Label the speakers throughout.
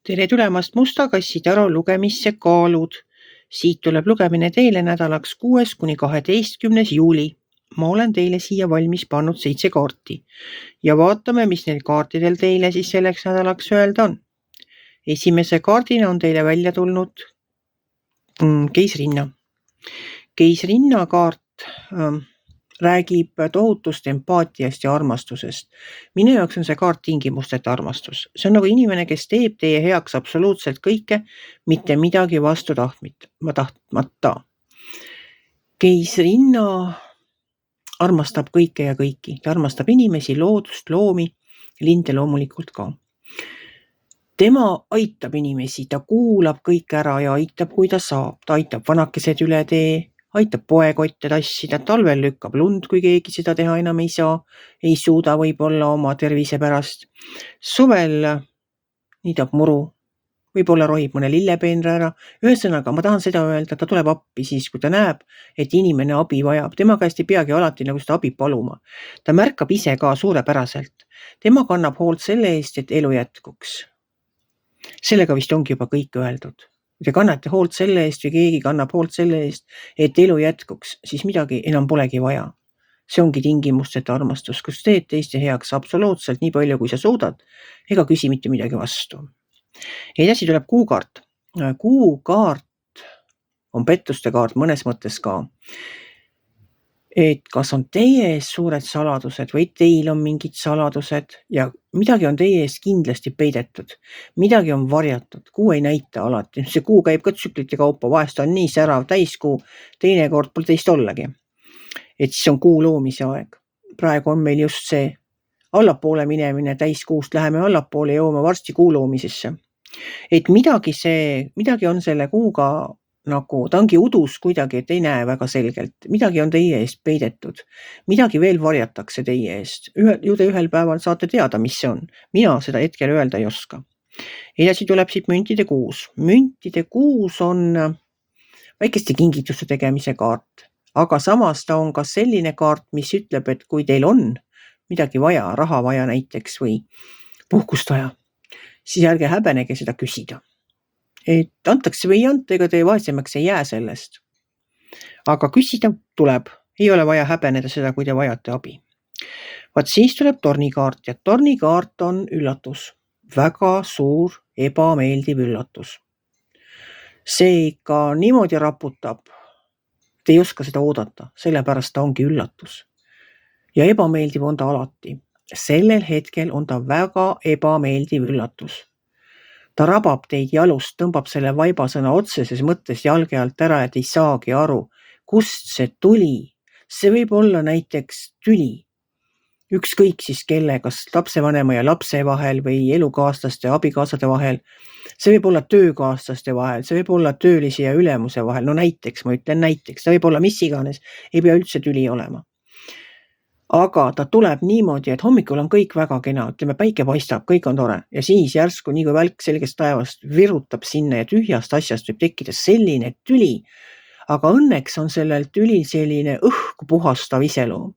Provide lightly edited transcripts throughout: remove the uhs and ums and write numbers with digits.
Speaker 1: Tere tulemast Musta kassi taro lugemisse Kaalud. Siit tuleb lugemine teile nädalaks 6. kuni 12. juuli. Ma olen teile siia valmis pannud 7 kaarti ja vaatame, mis neil kaartidel teile siis selleks nädalaks öelda on. Esimese kaardina on teile välja tulnud keisrinna. Keisrinna kaart räägib tohutust empaatiast ja armastusest. Minu jaoks on see kaart tingimusteta armastus. See on nagu inimene, kes teeb teie heaks absoluutselt kõike, mitte midagi vastu tahtmata. Keisrinna armastab kõike ja kõiki. Ta armastab inimesi, loodust, loomi, linde loomulikult ka. Tema aitab inimesi, ta kuulab kõik ära ja aitab, kui ta saab. Ta aitab vanakesed üle tee, aitab poekotte tassida, talvel lükkab lund, kui keegi seda teha enam ei saa, ei suuda võib-olla oma tervise pärast. Suvel niidab muru, võib-olla rohib mõne lillepeenra ära. Ühesõnaga, ma tahan seda öelda, ta tuleb appi siis, kui ta näeb, et inimene abi vajab. Tema käest ei peagi alati nagu seda abi paluma. Ta märkab ise ka suurepäraselt. Tema kannab hoolt selle eest, et elu jätkuks. Sellega vist ongi juba kõik öeldud. Kui te kannate hoolt selle eest või keegi kannab hoolt selle eest, et elu jätkuks, siis midagi enam polegi vaja. See ongi tingimusteta armastus, kus teed teiste heaks absoluutselt nii palju, kui sa suudad, ega küsi mitte midagi vastu. Edasi tuleb kuukaart. Kuukaart on pettuste kaart mõnes mõttes ka. Et kas on teie ees suured saladused või teil on mingid saladused ja midagi on teie ees kindlasti peidetud. Midagi on varjatud. Kuu ei näita alati. See kuu käib ka tsüklite kaupa, vahest on nii särav täiskuu, teinekord pole teist ollagi. Et siis on kuu loomise aeg. Praegu on meil just see allapoole minemine täiskuust, läheme allapoole ja jõuame varsti kuu loomisesse. Et midagi on selle kuuga nagu, ta ongi udus kuidagi, et ei näe väga selgelt. Midagi on teie eest peidetud. Midagi veel varjatakse teie eest. Ju te ühel päeval saate teada, mis see on. Mina seda hetkel öelda ei oska. Edasi tuleb siit müntide kuus. Müntide kuus on väikeste kingituste tegemise kaart. Aga samas ta on ka selline kaart, mis ütleb, et kui teil on midagi vaja, raha vaja näiteks või puhkust vaja, siis ärge häbenege seda küsida. Et antakse või ei anta, ega te vaesemaks ei jää sellest. Aga küsida tuleb. Ei ole vaja häbeneda seda, kui te vajate abi. Vaat siis tuleb tornikaart ja tornikaart on üllatus. Väga suur, ebameeldiv üllatus. See ikka niimoodi raputab. Te ei oska seda oodata, sellepärast ta ongi üllatus. Ja ebameeldiv on ta alati. Sellel hetkel on ta väga ebameeldiv üllatus. Ta rabab teid jalust, tõmbab selle vaibasõna otseses mõttes jalge alt ära, et ei saagi aru, kust see tuli. See võib olla näiteks tüli. Ükskõik siis kelle, kas lapsevanema ja lapse vahel või elukaaslaste ja abikaasade vahel. See võib olla töökaaslaste vahel, see võib olla töölise ja ülemuse vahel. No näiteks, ma ütlen näiteks, ta võib olla mis iganes, ei pea üldse tüli olema. Aga ta tuleb niimoodi, et hommikul on kõik väga kena, ütleme päike paistab, kõik on tore ja siis järsku nii kui välk selgest taevast virutab sinna ja tühjast asjast võib tekkida selline tüli. Aga õnneks on sellel tülil selline õhku puhastav iseloom.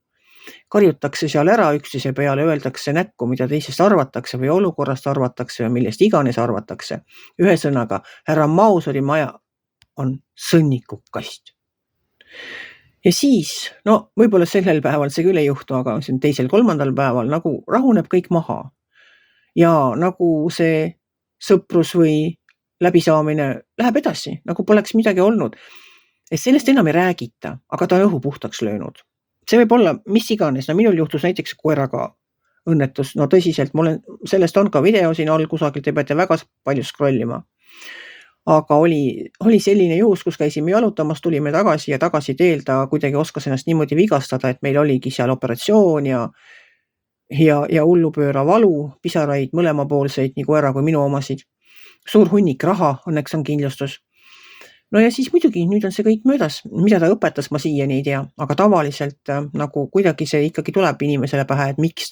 Speaker 1: Karjutakse seal ära üksteise peale, öeldakse näkku, mida teisest arvatakse või olukorrast arvatakse või millest iganes arvatakse. Ühesõnaga, härra Mauseri maja on sõnnikukast. Ja siis, no võib-olla sellel päeval see küll ei juhtu, aga see on teisel, kolmandal päeval nagu rahuneb kõik maha. Ja nagu see sõprus või läbisaamine läheb edasi, nagu poleks midagi olnud. Et sellest enam ei räägita, aga ta on õhu puhtaks löönud. See võib olla mis iganes, no minul juhtus näiteks koeraga õnnetus, no tõsiselt, sellest on ka video siin all kusagil, te peate väga palju scrollima. Aga oli selline juhus, kus käisime jalutamas, tulime tagasi ja tagasi teel ta kuidagi oskas ennast niimoodi vigastada, et meil oligi seal operatsioon ja hullupööra valu, pisaraid mõlemapoolseid, nii koera kui minu omasid. Suur hunnik raha, õnneks on kindlustus. No ja siis muidugi, nüüd on see kõik möödas, mida ta õpetas, ma siiani ei tea, aga tavaliselt nagu kuidagi see ikkagi tuleb inimesele pähe, et miks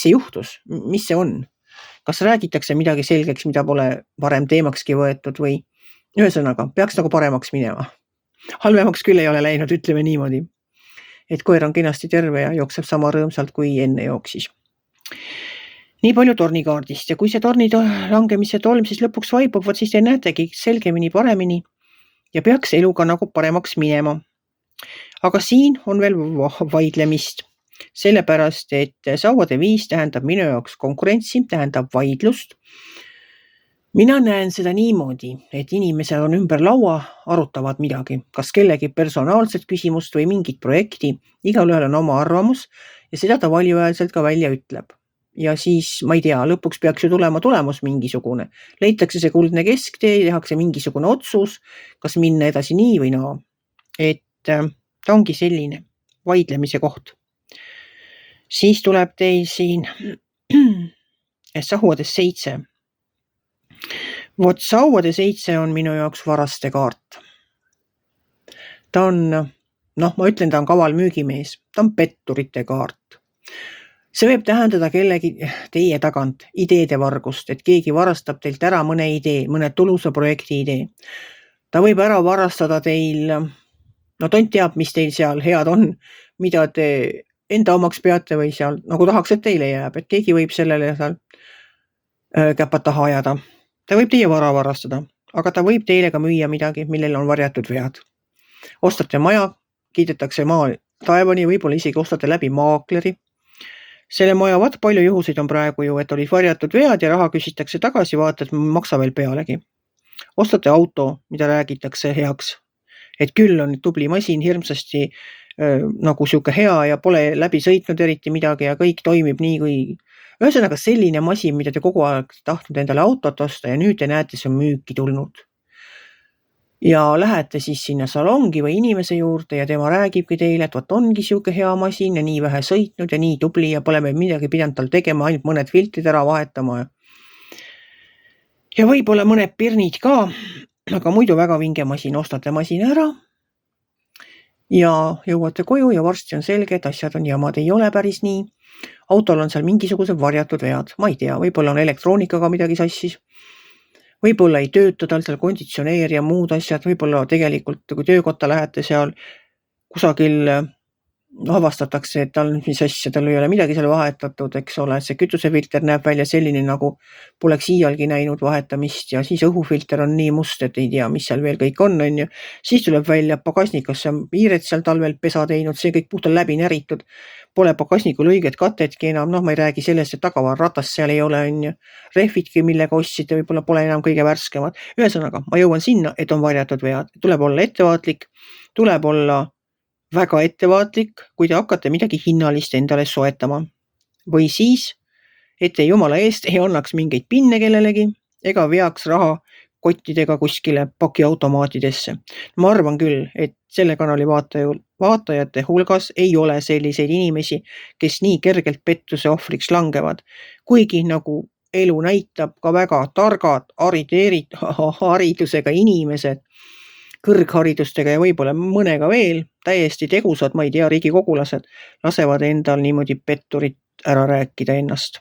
Speaker 1: see juhtus, mis see on. Kas räägitakse midagi selgeks, mida pole varem teemakski võetud või ühesõnaga, peaks nagu paremaks minema. Halvemaks küll ei ole läinud, ütleme niimoodi. Et koer on kenasti terve ja jookseb sama rõõmsalt kui enne jooksis. Nii palju tornikaardist ja kui see torni langemise tolm siis lõpuks vaibub, vot siis te näetegi selgemini, paremini ja peaks eluga nagu paremaks minema. Aga siin on veel vaidlemist, sellepärast, et sauade 5 tähendab minu jaoks konkurentsi, tähendab vaidlust. Mina näen seda niimoodi, et inimesed on ümber laua, arutavad midagi, kas kellegi personaalset küsimust või mingit projekti, igalühel on oma arvamus ja seda ta valjuhäälselt ka välja ütleb. Ja siis, ma ei tea, lõpuks peaks ju tulema tulemus mingisugune. Leitakse see kuldne kesktee, tehakse mingisugune otsus, kas minna edasi nii või naa. Et ta ongi selline vaidlemise koht. Siis tuleb teil siin sauades 7. Vot sauade 7 on minu jaoks varaste kaart. Ta on, ma ütlen, ta on kaval müügimees. Ta on petturite kaart. See võib tähendada kellegi teie tagant ideede vargust, et keegi varastab teilt ära mõne idee, mõne tulusa projekti idee. Ta võib ära varastada teil, tont teab, mis teil seal head on, mida te enda omaks peate või seal, nagu tahaks, et teile jääb, et keegi võib sellele seal käpad taha ajada. Ta võib teie vara varastada, aga ta võib teile ka müüa midagi, millel on varjatud vead. Ostate maja, kiidetakse maa taevani, võib-olla isegi ostate läbi maakleri. Selle maja palju juhuseid on praegu ju, et olid varjatud vead ja raha küsitakse tagasi, vaata, et maksa veel pealegi. Ostate auto, mida räägitakse heaks, et küll on tubli masin hirmsasti nagu siuke hea ja pole läbi sõitnud eriti midagi ja kõik toimib nii kui... Ühesõnaga selline masin, mida te kogu aeg tahtnud endale autot osta ja nüüd te näete, see on müüki tulnud. Ja lähete siis sinna salongi või inimese juurde ja tema räägibki teile, et vot ongi siuke hea masin ja nii vähe sõitnud ja nii tubli ja pole meil midagi pidanud tal tegema, ainult mõned filtrid ära vahetama. Ja võib-olla mõned pirnid ka, aga muidu väga vinge masin, ostate masina ära ja jõuate koju ja varsti on selge, et asjad on jamad, ei ole päris nii. Autol on seal mingisugused varjatud vead, ma ei tea, võib-olla on elektroonikaga midagi sassis. Võib-olla ei tööta tal seal konditsioneer ja muud asjad, võib-olla tegelikult, kui töökotta lähete seal kusagil avastatakse, et tal mis asja, tal ei ole midagi seal vahetatud, eks ole, see kütusefilter näeb välja selline, nagu poleks iialgi näinud vahetamist ja siis õhufilter on nii must, et ei tea, mis seal veel kõik on ja siis tuleb välja pagasnikusse piired seal talvel pesa teinud, see kõik puhtal läbi näritud, pole pagasnikul õiget katetki enam, ma ei räägi sellest, et tagavarratast seal ei ole, rehvidki, millega ostsite, võib-olla pole enam kõige värskemad. Ühesõnaga, ma jõuan sinna, et on varjatud vead, tuleb olla ettevaatlik, tuleb olla väga ettevaatlik, kui te hakkate midagi hinnalist endale soetama. Või siis, et te jumala eest ei annaks mingeid pinne kellelegi ega veaks raha kottidega kuskile pakiautomaatidesse. Ma arvan küll, et selle kanali vaatajate hulgas ei ole selliseid inimesi, kes nii kergelt pettuse ohvriks langevad. Kuigi nagu elu näitab, ka väga targad, haridusega inimesed, kõrgharidustega ja võib-olla mõnega veel, täiesti tegusad, ma ei tea, riigikogulased, lasevad endal niimoodi petturit ära rääkida ennast.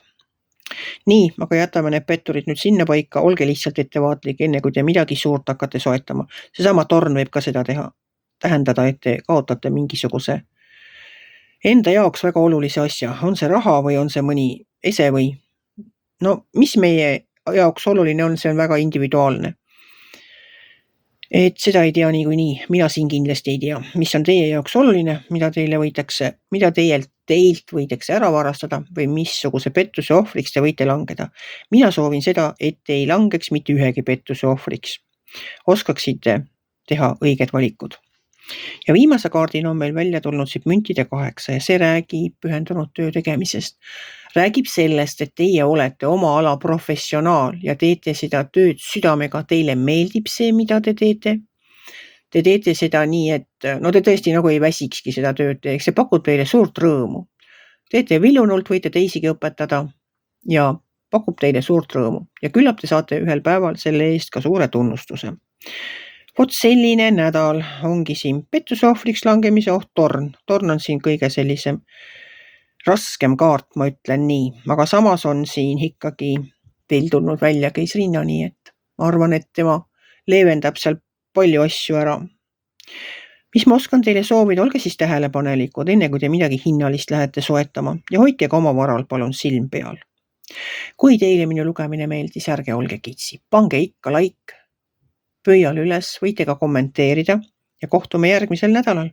Speaker 1: Nii, aga jätame need petturid nüüd sinna paika, olge lihtsalt ettevaatlik, enne kui te midagi suurt hakkate soetama. Seesama torn võib ka seda teha. Tähendada, et te kaotate mingisuguse enda jaoks väga olulise asja. On see raha või on see mõni ese või? Mis meie jaoks oluline on, see on väga individuaalne. Et seda ei tea niikuinii, mina siin kindlasti ei tea, mis on teie jaoks oluline, mida teilt võidakse ära varastada või missuguse pettuse ohvriks te võite langeda. Mina soovin seda, et te ei langeks mitte ühegi pettuse ohvriks. Oskaksite teha õiged valikud. Ja viimase kaardina on meil välja tulnud siit müntide 8 ja see räägib pühendunud töö tegemisest. Räägib sellest, et teie olete oma ala professionaal ja teete seda tööd südamega, teile meeldib see, mida te teete. Te teete seda nii, et te tõesti nagu ei väsikski seda tööd, see pakub teile suurt rõõmu. Teete viljunult, võite teisigi õpetada ja pakub teile suurt rõõmu ja küllap te saate ühel päeval selle eest ka suure tunnustuse. Vot selline nädal ongi siin pettuse ohvriks langemise oht torn. Torn on siin kõige sellisem raskem kaart, ma ütlen nii, aga samas on siin ikkagi teil tulnud välja keisrinna, nii et ma arvan, et tema leevendab seal palju asju ära. Mis ma oskan teile soovida, olge siis tähelepanelikud, enne kui te midagi hinnalist lähete soetama ja hoidke ka oma varal palun silm peal. Kui teile minu lugemine meeldis, ärge olge kitsi. Pange ikka like pöial üles, võite ka kommenteerida ja kohtume järgmisel nädalal.